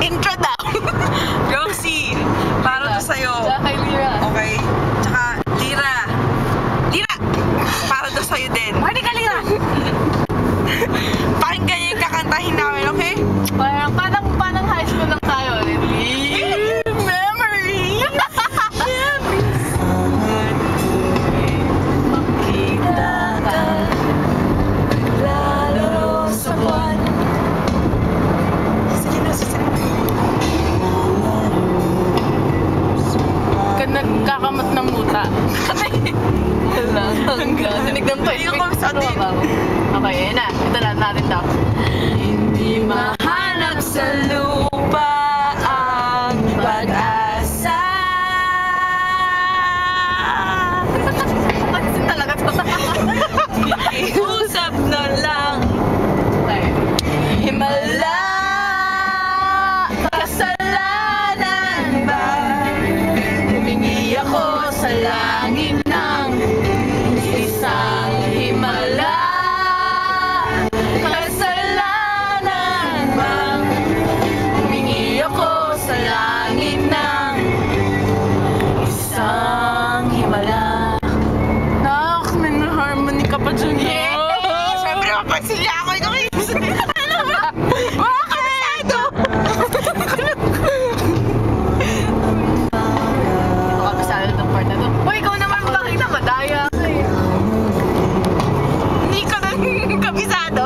Intro daw. Josie, para to sa'yo. Tsaka kay Lira. Okay? Tsaka, Lira. Lira! Para to sa'yo din. Pwede ka, Lira. Pakinggan niyo yung kakantahin namin, okay? Parang high school lang tayo. Memory. Makita ka, lalaro sa buwan. Sige na, Nagkakamat ng muta. Wala. Dinig ng pa. Ayun kami sa atin. Okay, yun na. Ito na natin daw. Hindi mahanap sa lupa ang pag-asa. Pansin talaga to. Usap na lang. Himala, kasalanan ba? Humingi ako sa langit ng isang himala. Kasalanan ba? Humingi ako sa langit ng isang himala. Nak, may harmony ka pa dyan. Siyempre, mapansin niya ako. Ito kayo. Ano ba? Bakit? Makakasala ng part na to. Uy, ikaw naman bakit na madaya ka eh. Hindi ko na kabisado.